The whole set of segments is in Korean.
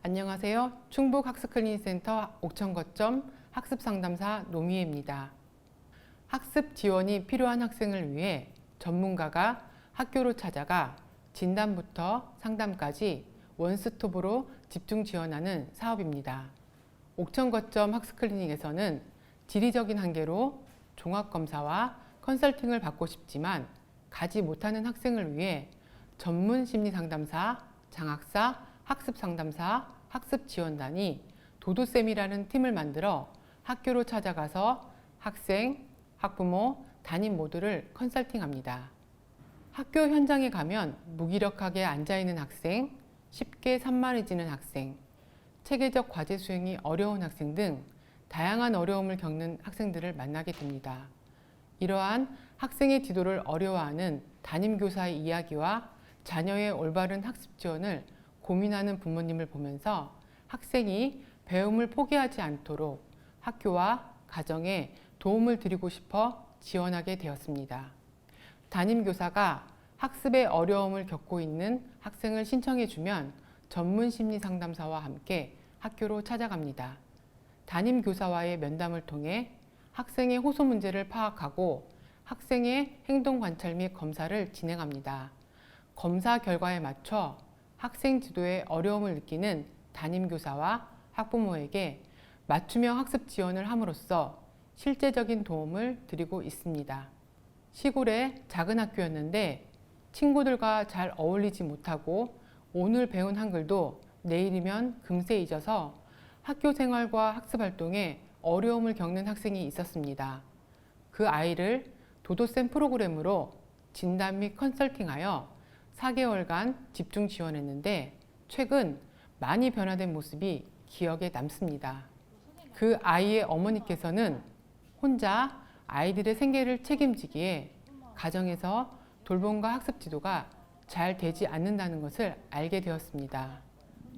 안녕하세요. 충북학습클리닉센터 옥천거점 학습상담사 노미애입니다. 학습 지원이 필요한 학생을 위해 전문가가 학교로 찾아가 진단부터 상담까지 원스톱으로 집중 지원하는 사업입니다. 옥천거점 학습클리닉에서는 지리적인 한계로 종합검사와 컨설팅을 받고 싶지만 가지 못하는 학생을 위해 전문 심리상담사, 장학사, 학습상담사, 학습지원단이 도도쌤이라는 팀을 만들어 학교로 찾아가서 학생, 학부모, 담임 모두를 컨설팅합니다. 학교 현장에 가면 무기력하게 앉아있는 학생, 쉽게 산만해지는 학생, 체계적 과제 수행이 어려운 학생 등 다양한 어려움을 겪는 학생들을 만나게 됩니다. 이러한 학생의 지도를 어려워하는 담임교사의 이야기와 자녀의 올바른 학습 지원을 고민하는 부모님을 보면서 학생이 배움을 포기하지 않도록 학교와 가정에 도움을 드리고 싶어 지원하게 되었습니다. 담임교사가 학습에 어려움을 겪고 있는 학생을 신청해주면 전문 심리상담사와 함께 학교로 찾아갑니다. 담임교사와의 면담을 통해 학생의 호소 문제를 파악하고 학생의 행동 관찰 및 검사를 진행합니다. 검사 결과에 맞춰 학생 지도에 어려움을 느끼는 담임교사와 학부모에게 맞춤형 학습 지원을 함으로써 실제적인 도움을 드리고 있습니다. 시골의 작은 학교였는데 친구들과 잘 어울리지 못하고 오늘 배운 한글도 내일이면 금세 잊어서 학교 생활과 학습 활동에 어려움을 겪는 학생이 있었습니다. 그 아이를 도도쌤 프로그램으로 진단 및 컨설팅하여 4개월간 집중 지원했는데 최근 많이 변화된 모습이 기억에 남습니다. 그 아이의 어머니께서는 혼자 아이들의 생계를 책임지기에 가정에서 돌봄과 학습 지도가 잘 되지 않는다는 것을 알게 되었습니다.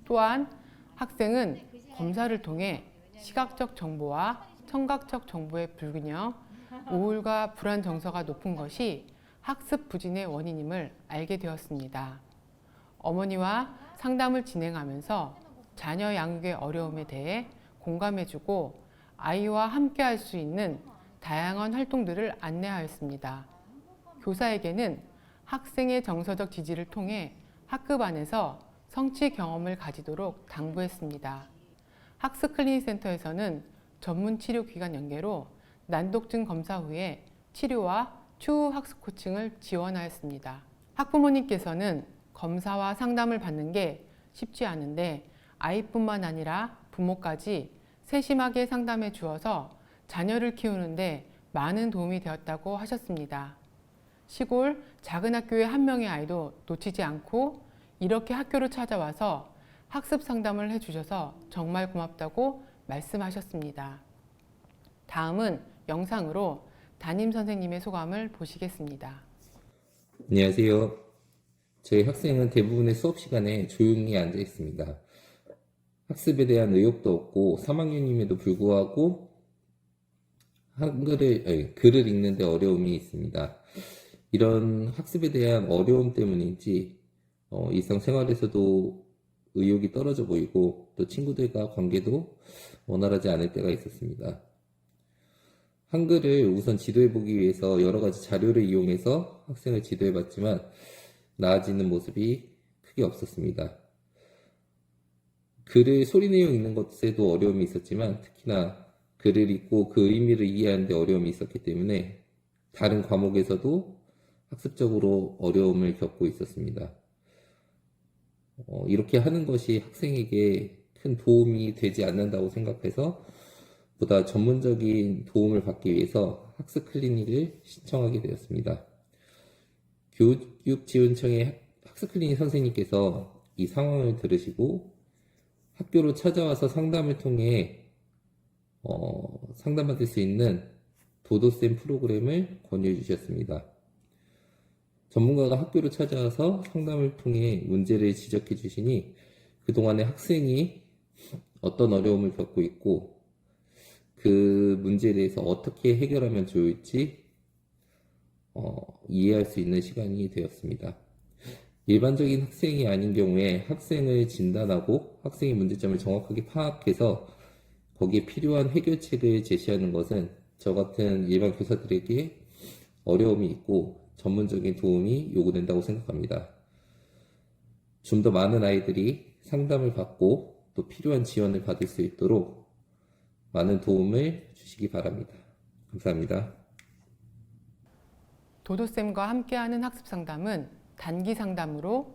또한 학생은 검사를 통해 시각적 정보와 청각적 정보의 불균형, 우울과 불안 정서가 높은 것이 학습 부진의 원인임을 알게 되었습니다. 어머니와 상담을 진행하면서 자녀 양육의 어려움에 대해 공감해주고 아이와 함께 할 수 있는 다양한 활동들을 안내하였습니다. 교사에게는 학생의 정서적 지지를 통해 학급 안에서 성취 경험을 가지도록 당부했습니다. 학습클리닉센터에서는 전문 치료기관 연계로 난독증 검사 후에 치료와 추후 학습 코칭을 지원하였습니다. 학부모님께서는 검사와 상담을 받는 게 쉽지 않은데 아이뿐만 아니라 부모까지 세심하게 상담해 주어서 자녀를 키우는데 많은 도움이 되었다고 하셨습니다. 시골 작은 학교의 한 명의 아이도 놓치지 않고 이렇게 학교로 찾아와서 학습 상담을 해주셔서 정말 고맙다고 말씀하셨습니다. 다음은 영상으로 담임 선생님의 소감을 보시겠습니다. 안녕하세요. 저희 학생은 대부분의 수업 시간에 조용히 앉아 있습니다. 학습에 대한 의욕도 없고 3학년임에도 불구하고 글을 읽는 데 어려움이 있습니다. 이런 학습에 대한 어려움 때문인지 일상생활에서도 의욕이 떨어져 보이고 또 친구들과 관계도 원활하지 않을 때가 있었습니다. 한글을 우선 지도해보기 위해서 여러 가지 자료를 이용해서 학생을 지도해봤지만 나아지는 모습이 크게 없었습니다. 글을 소리 내어 읽는 것에도 어려움이 있었지만 특히나 글을 읽고 그 의미를 이해하는 데 어려움이 있었기 때문에 다른 과목에서도 학습적으로 어려움을 겪고 있었습니다. 이렇게 하는 것이 학생에게 큰 도움이 되지 않는다고 생각해서 보다 전문적인 도움을 받기 위해서 학습 클리닉을 신청하게 되었습니다. 교육지원청의 학습 클리닉 선생님께서 이 상황을 들으시고 학교로 찾아와서 상담을 통해 상담받을 수 있는 도도쌤 프로그램을 권유해 주셨습니다. 전문가가 학교로 찾아와서 상담을 통해 문제를 지적해 주시니 그동안에 학생이 어떤 어려움을 겪고 있고 그 문제에 대해서 어떻게 해결하면 좋을지 이해할 수 있는 시간이 되었습니다. 일반적인 학생이 아닌 경우에 학생을 진단하고 학생의 문제점을 정확하게 파악해서 거기에 필요한 해결책을 제시하는 것은 저 같은 일반 교사들에게 어려움이 있고 전문적인 도움이 요구된다고 생각합니다. 좀 더 많은 아이들이 상담을 받고 또 필요한 지원을 받을 수 있도록 많은 도움을 주시기 바랍니다. 감사합니다. 도도쌤과 함께하는 학습 상담은 단기 상담으로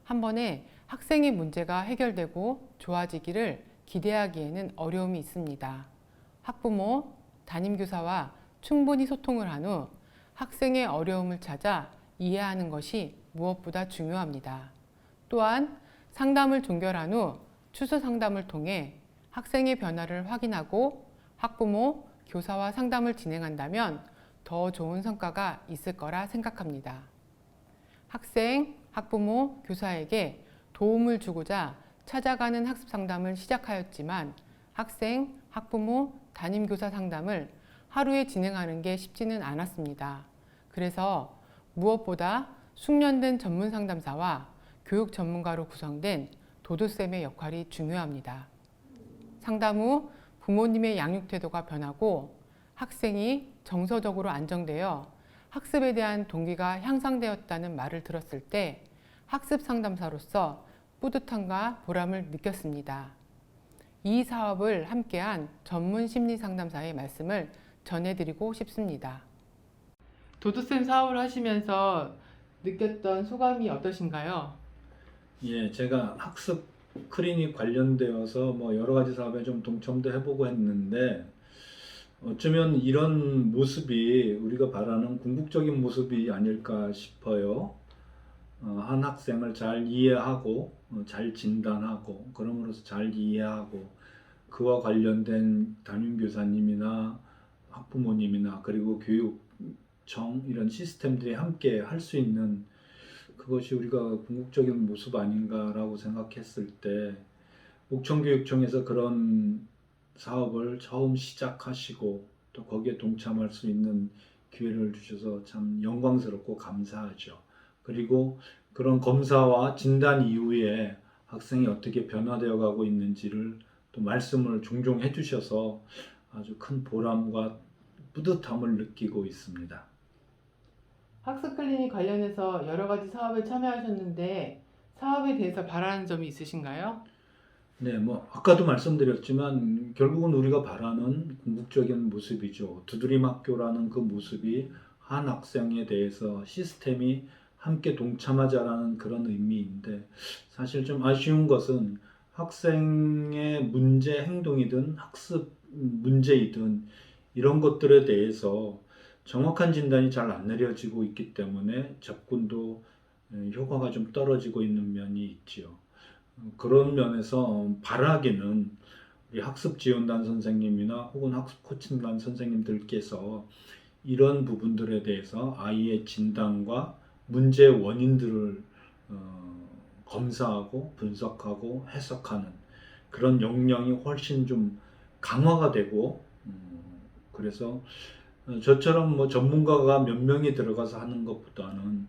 한 번에 학생의 문제가 해결되고 좋아지기를 기대하기에는 어려움이 있습니다. 학부모, 담임교사와 충분히 소통을 한 후 학생의 어려움을 찾아 이해하는 것이 무엇보다 중요합니다. 또한 상담을 종결한 후 추서 상담을 통해 학생의 변화를 확인하고 학부모, 교사와 상담을 진행한다면 더 좋은 성과가 있을 거라 생각합니다. 학생, 학부모, 교사에게 도움을 주고자 찾아가는 학습 상담을 시작하였지만 학생, 학부모, 담임교사 상담을 하루에 진행하는 게 쉽지는 않았습니다. 그래서 무엇보다 숙련된 전문 상담사와 교육 전문가로 구성된 도도쌤의 역할이 중요합니다. 상담 후 부모님의 양육 태도가 변하고 학생이 정서적으로 안정되어 학습에 대한 동기가 향상되었다는 말을 들었을 때 학습 상담사로서 뿌듯함과 보람을 느꼈습니다. 이 사업을 함께한 전문 심리 상담사의 말씀을 전해드리고 싶습니다. 도도쌤 사업을 하시면서 느꼈던 소감이 어떠신가요? 예, 제가 학습 클리닉 관련되어서 뭐 여러 가지 사업에 좀 동참도 해보고 했는데 어쩌면 이런 모습이 우리가 바라는 궁극적인 모습이 아닐까 싶어요. 한 학생을 잘 이해하고 잘 진단하고 그럼으로써 잘 이해하고 그와 관련된 담임교사님이나 학부모님이나 그리고 교육청 이런 시스템들이 함께 할 수 있는 그것이 우리가 궁극적인 모습 아닌가라고 생각했을 때 옥천교육청에서 그런 사업을 처음 시작하시고 또 거기에 동참할 수 있는 기회를 주셔서 참 영광스럽고 감사하죠. 그리고 그런 검사와 진단 이후에 학생이 어떻게 변화되어 가고 있는지를 또 말씀을 종종 해주셔서 아주 큰 보람과 뿌듯함을 느끼고 있습니다. 학습 클리닉 관련해서 여러 가지 사업에 참여하셨는데 사업에 대해서 바라는 점이 있으신가요? 네, 뭐 아까도 말씀드렸지만 결국은 우리가 바라는 궁극적인 모습이죠. 두드림 학교라는 그 모습이 한 학생에 대해서 시스템이 함께 동참하자라는 그런 의미인데 사실 좀 아쉬운 것은 학생의 문제 행동이든 학습 문제이든 이런 것들에 대해서 정확한 진단이 잘 안 내려지고 있기 때문에 접근도 효과가 좀 떨어지고 있는 면이 있지요. 그런 면에서 바라기는 우리 학습 지원단 선생님이나 혹은 학습 코칭단 선생님들께서 이런 부분들에 대해서 아이의 진단과 문제 원인들을 검사하고 분석하고 해석하는 그런 역량이 훨씬 좀 강화가 되고 그래서 저처럼 뭐 전문가가 몇 명이 들어가서 하는 것보다는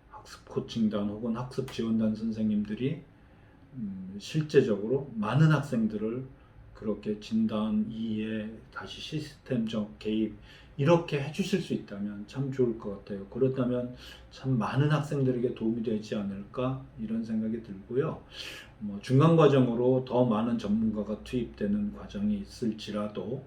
학습 코칭단 혹은 학습 지원단 선생님들이 실제적으로 많은 학생들을 그렇게 진단, 이해, 다시 시스템적 개입 이렇게 해주실 수 있다면 참 좋을 것 같아요. 그렇다면 참 많은 학생들에게 도움이 되지 않을까 이런 생각이 들고요. 뭐 중간 과정으로 더 많은 전문가가 투입되는 과정이 있을지라도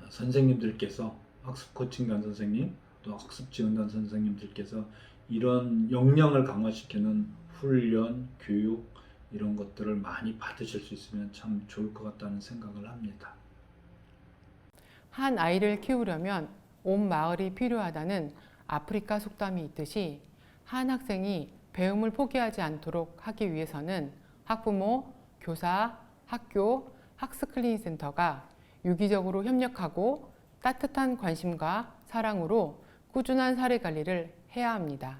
선생님들께서 학습 코칭단 선생님 또 학습 지원단 선생님들께서 이런 역량을 강화시키는 훈련, 교육 이런 것들을 많이 받으실 수 있으면 참 좋을 것 같다는 생각을 합니다. 한 아이를 키우려면 온 마을이 필요하다는 아프리카 속담이 있듯이 한 학생이 배움을 포기하지 않도록 하기 위해서는 학부모, 교사, 학교, 학습 클리닉 센터가 유기적으로 협력하고 따뜻한 관심과 사랑으로 꾸준한 사례 관리를 해야 합니다.